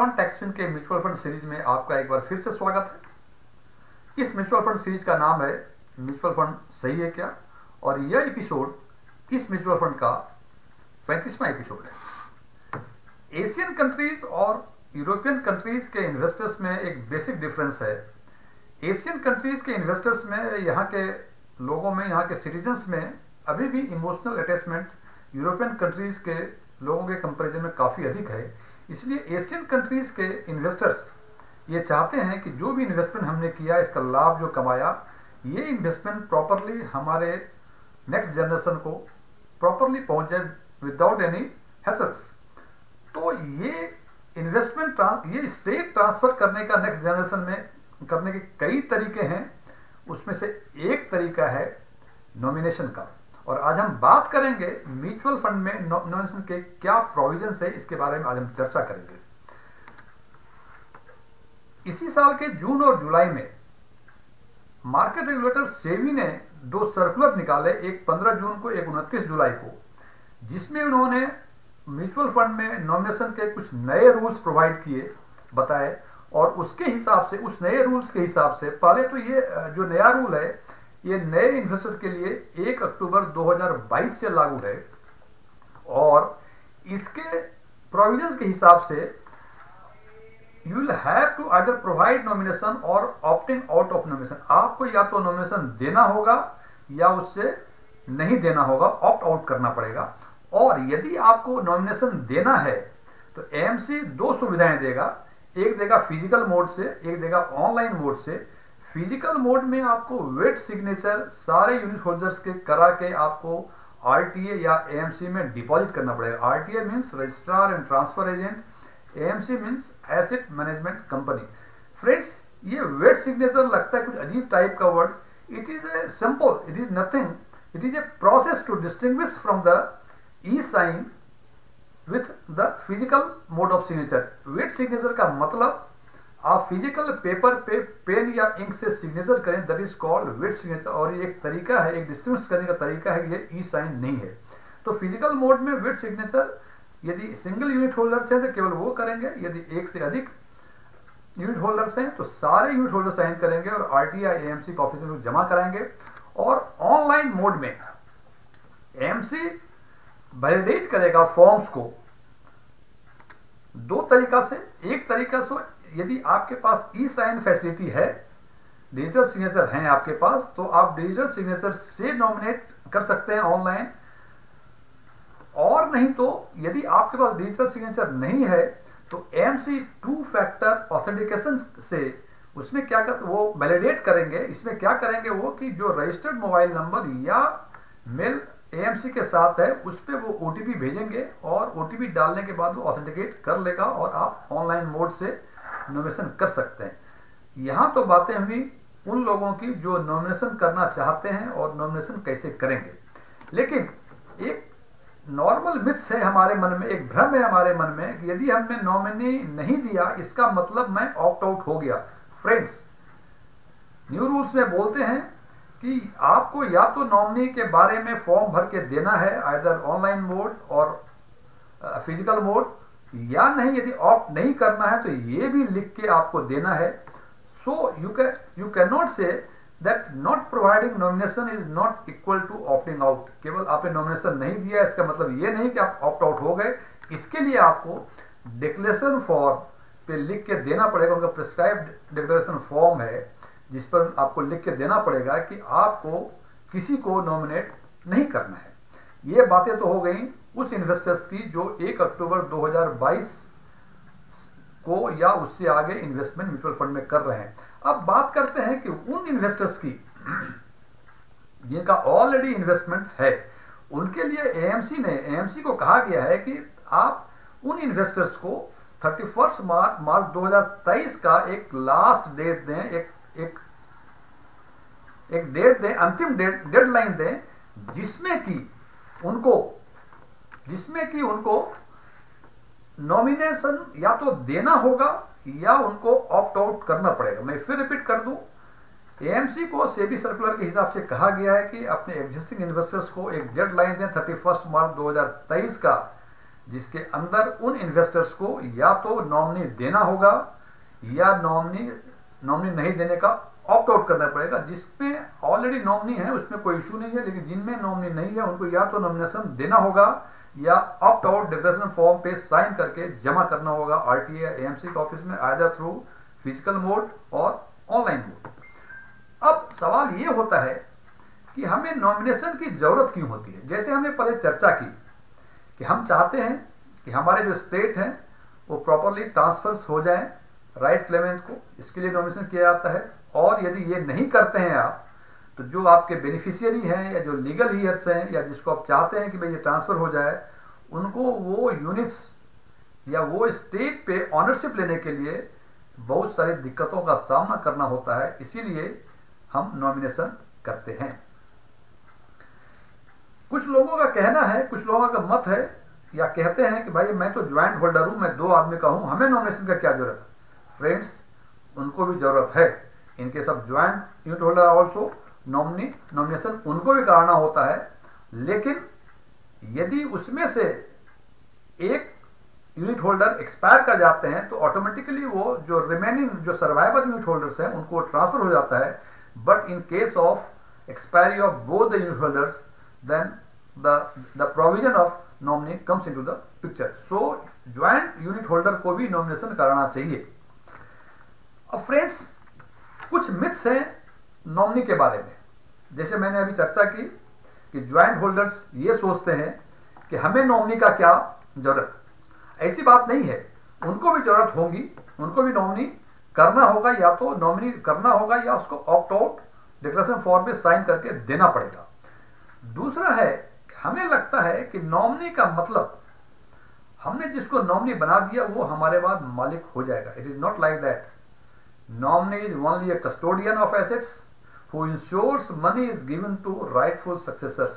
John टैक्सफिन के mutual fund series में आपका एक बार फिर से स्वागत है। इस म्यूचुअल फंड सीरीज का नाम है म्यूचुअल फंड सही है क्या, और यह एपिसोड इस म्यूचुअल फंड का 35वां एपिसोड है। एशियन कंट्रीज और यूरोपियन कंट्रीज के इन्वेस्टर्स में एक बेसिक डिफरेंस है। एशियन कंट्रीज के इन्वेस्टर्स में, यहाँ के लोगों में, यहाँ के सिटीजन्स में अभी भी इमोशनल अटैचमेंट यूरोपियन कंट्रीज के लोगों के कंपैरिजन में काफ़ी अधिक है। इसलिए एशियन कंट्रीज के इन्वेस्टर्स ये चाहते हैं कि जो भी इन्वेस्टमेंट हमने किया, इसका लाभ जो कमाया, ये इन्वेस्टमेंट प्रॉपरली हमारे नेक्स्ट जनरेशन को प्रॉपरली पहुंच जाए विदाउट एनी हैसल्स। तो ये इन्वेस्टमेंट ये स्टेट ट्रांसफर करने का नेक्स्ट जनरेशन में करने के कई तरीके हैं। उसमें से एक तरीका है नॉमिनेशन का, और आज हम बात करेंगे म्यूचुअल फंड में नॉमिनेशन के क्या प्रोविजंस है, इसके बारे में आज हम चर्चा करेंगे। इसी साल के जून और जुलाई में मार्केट रेगुलेटर सेबी ने दो सर्कुलर निकाले, एक 15 जून को, एक 29 जुलाई को, जिसमें उन्होंने म्यूचुअल फंड में नॉमिनेशन के कुछ नए रूल्स प्रोवाइड किए, बताए। और उसके हिसाब से, उस नए रूल्स के हिसाब से, पहले तो ये जो नया रूल है ये नए इन्वेस्टर के लिए 1 अक्टूबर 2022 से लागू है, और इसके प्रोविजंस के हिसाब से you will have to either provide nomination और ऑप्टिंग आउट ऑफ नॉमिनेशन। आपको या तो नॉमिनेशन देना होगा या उससे नहीं देना होगा, ऑप्ट आउट करना पड़ेगा। और यदि आपको नॉमिनेशन देना है तो एएमसी दो सुविधाएं देगा, एक देगा फिजिकल मोड से, एक देगा ऑनलाइन मोड से। फिजिकल मोड में आपको वेट सिग्नेचर सारे यूनिट होल्डर्स के करा के आपको आरटीए या एएमसी में डिपॉजिट करना पड़ेगा। RTA means registrar and transfer agent, AMC means asset management company. Friends, ये वेट सिग्नेचर लगता है कुछ अजीब टाइप का word. It is a simple, it is nothing, it is a process to distinguish from the e sign with the physical mode of signature. Wet signature का मतलब आप physical paper पे pen या इंक से signature करें, that is called wet signature. और ये एक तरीका है, एक डिस्टिंग्विश करने का तरीका है, ये ई साइन नहीं है। तो फिजिकल मोड में वेट सिग्नेचर यदि सिंगल यूनिट होल्डर्स हैं तो केवल वो करेंगे, यदि एक से अधिक यूनिट होल्डर्स हैं तो सारे यूनिट होल्डर साइन करेंगे और आरटीआई या एएमसी के ऑफिस में जमा कराएंगे। और ऑनलाइन मोड में एएमसी वैलिडेट करेगा फॉर्म्स को दो तरीका से। एक तरीका से, यदि आपके पास ई साइन फैसिलिटी है, डिजिटल सिग्नेचर हैं आपके पास, तो आप डिजिटल सिग्नेचर से नॉमिनेट कर सकते हैं ऑनलाइन। और नहीं तो यदि आपके पास डिजिटल सिग्नेचर नहीं है तो एएमसी 2 फैक्टर ऑथेंटिकेशन से उसमें क्या कर, वो वैलिडेट करेंगे। इसमें क्या करेंगे वो कि जो रजिस्टर्ड मोबाइल नंबर या मेल एएमसी के साथ है उस पर वो ओटीपी भेजेंगे, और ओटीपी डालने के बाद वो ऑथेंटिकेट कर लेगा और आप ऑनलाइन मोड से नॉमिनेशन कर सकते हैं। यहां तो बातें हुई उन लोगों की जो नॉमिनेशन करना चाहते हैं और नॉमिनेशन कैसे करेंगे। लेकिन एक नॉर्मल मिथ्स है हमारे मन में, एक भ्रम है हमारे मन में कि यदि हमने नॉमिनी नहीं दिया इसका मतलब मैं ऑप्ट आउट हो गया। फ्रेंड्स, न्यू रूल्स में बोलते हैं कि आपको या तो नॉमिनी के बारे में फॉर्म भर के देना है, आइदर ऑनलाइन मोड और फिजिकल मोड, या नहीं यदि ऑप्ट नहीं करना है तो ये भी लिख के आपको देना है। So you can not say that not providing nomination is not equal to opting out. केवल आपने नॉमिनेशन नहीं दिया इसका मतलब ये नहीं कि आप ऑप्ट आउट हो गए। इसके लिए आपको डिक्लेरेशन फॉर्म पे लिख के देना पड़ेगा, उनका प्रिस्क्राइब्ड डिक्लेरेशन फॉर्म है जिस पर आपको लिख के देना पड़ेगा कि आपको किसी को नॉमिनेट नहीं करना है। ये बातें तो हो गई उस इन्वेस्टर्स की जो 1 अक्टूबर 2022 को या उससे आगे इन्वेस्टमेंट म्यूचुअल फंड में कर रहे हैं। अब बात करते हैं कि उन इन्वेस्टर्स की जिनका ऑलरेडी इन्वेस्टमेंट है, उनके लिए एएमसी को कहा गया है कि आप उन इन्वेस्टर्स को 31 मार्च 2023 का एक लास्ट डेट दें, एक डेट दें, अंतिम डेडलाइन दें, जिसमें कि उनको नॉमिनेशन या तो देना होगा या उनको ऑप्ट आउट करना पड़ेगा। मैं फिर रिपीट कर दूं, एएमसी को सेबी सर्कुलर के हिसाब से कहा गया है कि अपने एग्जिस्टिंग इन्वेस्टर्स को एक डेडलाइन दें 31 मार्च 2023 का, जिसके अंदर उन इन्वेस्टर्स को या तो नॉमिनी देना होगा या नॉमिनी नहीं देने का ऑप्ट आउट करना पड़ेगा। जिसमें ऑलरेडी नॉमिनी है उसमें कोई इशू नहीं है, लेकिन जिनमें नॉमिनी नहीं है उनको या तो नॉमिनेशन देना होगा या ऑप्ट आउट डिक्लेरेशन फॉर्म पे साइन करके जमा करना होगा आरटीए एएमसी के ऑफिस में, आइदर थ्रू फिजिकल मोड और ऑनलाइन मोड। अब सवाल ये होता है कि हमें नॉमिनेशन की जरूरत क्यों होती है। जैसे हमने पहले चर्चा की कि हम चाहते हैं कि हमारे जो स्टेट हैं वो प्रॉपरली ट्रांसफर्स हो जाएं राइट क्लेमेंट को, इसके लिए नॉमिनेशन किया जाता है। और यदि ये नहीं करते हैं आप, तो जो आपके बेनिफिशियरी हैं या जो लीगल ईयर्स हैं या जिसको आप चाहते हैं कि भाई ये ट्रांसफर हो जाए, उनको वो यूनिट्स या वो स्टेट पे ऑनरशिप लेने के लिए बहुत सारी दिक्कतों का सामना करना होता है। इसीलिए हम नॉमिनेशन करते हैं। कुछ लोगों का कहना है, कुछ लोगों का मत है या कहते हैं कि भाई मैं तो ज्वाइंट होल्डर हूं, मैं 2 आदमी का हूं, हमें नॉमिनेशन का क्या जरूरत है। फ्रेंड्स, उनको भी जरूरत है। इनके सब joint unit holder also nomination उनको भी कराना होता है। लेकिन यदि उसमें से एक यूनिट होल्डर एक्सपायर कर जाते हैं तो ऑटोमेटिकली वो जो रिमेनिंग जो सर्वाइवल यूनिट होल्डर्स हैं उनको ट्रांसफर हो जाता है। But in case of expiry of both the unit holders, then the provision of nominee comes into the picture. So joint unit holder को भी नॉमिनेशन कराना चाहिए। अब फ्रेंड्स, कुछ मिथ्स हैं नॉमिनी के बारे में। जैसे मैंने अभी चर्चा की कि ज्वाइंट होल्डर्स ये सोचते हैं कि हमें नॉमिनी का क्या जरूरत। ऐसी बात नहीं है, उनको भी जरूरत होगी, उनको भी नॉमिनी करना होगा, या तो नॉमिनी करना होगा या उसको ऑप्ट आउट डिक्लेरेशन फॉर्म में साइन करके देना पड़ेगा। दूसरा है, हमें लगता है कि नॉमिनी का मतलब हमने जिसको नॉमिनी बना दिया वो हमारे बाद मालिक हो जाएगा। It is not like that. Nominee is only a custodian of assets who insures money is given to rightful successors.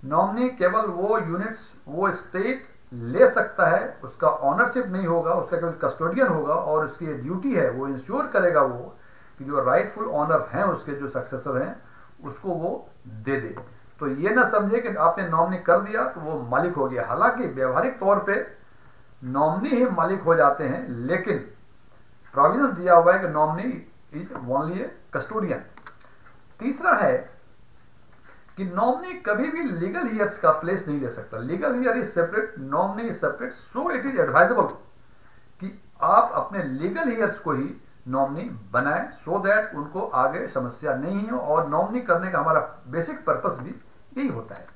Nominee केवल वो यूनिट्स, वो स्टेट ले सकता है, उसका ऑनरशिप नहीं होगा, उसका केवल कस्टोडियन होगा और उसकी ड्यूटी है वो इंश्योर करेगा वो कि जो राइटफुल ऑनर हैं उसके जो सक्सेसर हैं उसको वो दे दे। तो ये ना समझे कि आपने नॉमिनी कर दिया तो वो मालिक हो गया। हालांकि व्यवहारिक तौर पे नॉमिनी ही मालिक हो जाते हैं, लेकिन प्रोविजंस दिया हुआ है कि nominee is only a custodian. तीसरा है कि नॉमिनी कभी भी लीगल हीयर्स का प्लेस नहीं ले सकता। Legal hear is separate, nominee is separate. So it is advisable कि आप अपने लीगल हीयर्स को ही नॉमिनी बनाएं, सो दैट उनको आगे समस्या नहीं हो। और नॉमिनी करने का हमारा बेसिक पर्पस भी यही होता है।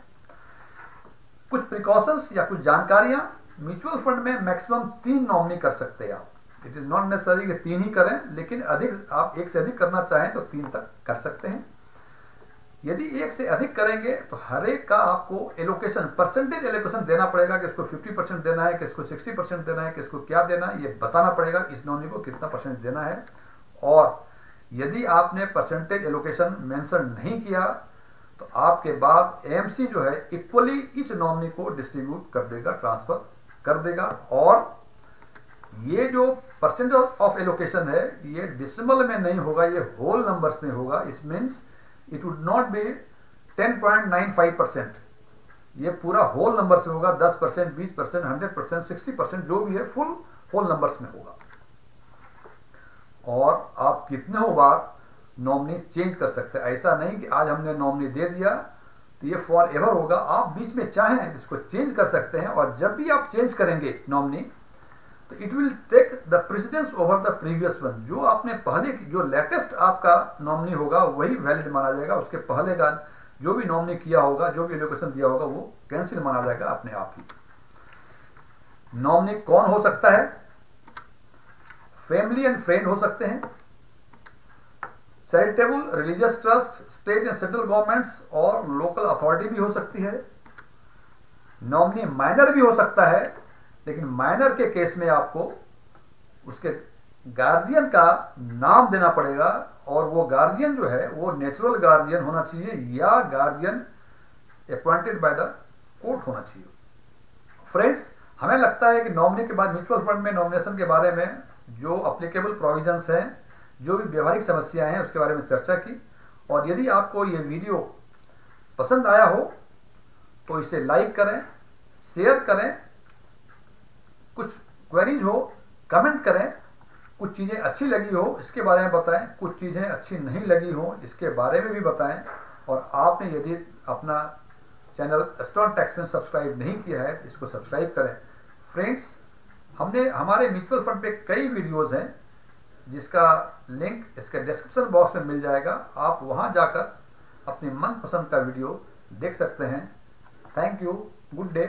कुछ प्रिकॉशंस या कुछ जानकारियां, म्यूचुअल फंड में मैक्सिमम 3 नॉमिनी कर सकते हैं आप। इट इज नॉट नेसेसरी कि 3 ही करें, लेकिन अधिक आप 1 से अधिक करना चाहें तो 3 तक कर सकते हैं। यदि 1 से अधिक करेंगे तो हर एक का आपको एलोकेशन, परसेंटेज एलोकेशन देना पड़ेगा कि इसको 50% देना है, कि इसको 60% देना है, कि इसको क्या देना है, ये बताना पड़ेगा इस नॉमिनी को कितना परसेंट देना है। और यदि आपने परसेंटेज एलोकेशन मेंशन नहीं किया तो आपके बाद एएमसी जो है इक्वली इच नॉमिनी को डिस्ट्रीब्यूट कर देगा, ट्रांसफर कर देगा। और ये जो परसेंटेज ऑफ एलोकेशन है ये डिसिमल में नहीं होगा, ये होल नंबर्स में होगा। It means it would not be 10.95%, ये पूरा होल नंबर से होगा। 10%, 20%, 100%, 60% जो भी है फुल होल नंबर्स में होगा। और आप कितने बार नॉमिनी चेंज कर सकते हैं। ऐसा नहीं कि आज हमने नॉमिनी दे दिया तो ये फॉर एवर होगा। आप बीच में चाहें इसको चेंज कर सकते हैं, और जब भी आप चेंज करेंगे नॉमिनी तो it will take the precedence over the previous one. जो आपने पहले, जो लेटेस्ट आपका नॉमिनी होगा वही वैलिड माना जाएगा। उसके पहले का जो भी नॉमिनी किया होगा, जो भी एलोकेशन दिया होगा वो कैंसिल माना जाएगा अपने आप ही। नॉमिनी कौन हो सकता है? फैमिली एंड फ्रेंड हो सकते हैं, charitable, religious trust, state and central governments और लोकल अथॉरिटी भी हो सकती है। नॉमिनी माइनर भी हो सकता है, लेकिन माइनर के केस में आपको उसके गार्जियन का नाम देना पड़ेगा, और वो गार्जियन जो है वो नेचुरल गार्जियन होना चाहिए या guardian appointed by the court होना चाहिए। फ्रेंड्स, हमें लगता है कि नॉमिनी के बाद म्यूचुअल फंड में नॉमिनेशन के बारे में जो अप्लीकेबल प्रोविजंस हैं, जो भी व्यवहारिक समस्याएं हैं, उसके बारे में चर्चा की। और यदि आपको ये वीडियो पसंद आया हो तो इसे लाइक करें, शेयर करें कुछ क्वेरीज हो कमेंट करें, कुछ चीज़ें अच्छी लगी हो इसके बारे में बताएं, कुछ चीज़ें अच्छी नहीं लगी हो इसके बारे में भी बताएं। और आपने यदि अपना चैनल स्टोन टैक्स में सब्सक्राइब नहीं किया है तो इसको सब्सक्राइब करें। फ्रेंड्स, हमने हमारे म्यूचुअल फंड पे कई वीडियोस हैं जिसका लिंक इसके डिस्क्रिप्शन बॉक्स में मिल जाएगा। आप वहां जाकर अपनी मनपसंद का वीडियो देख सकते हैं। Thank you, good day.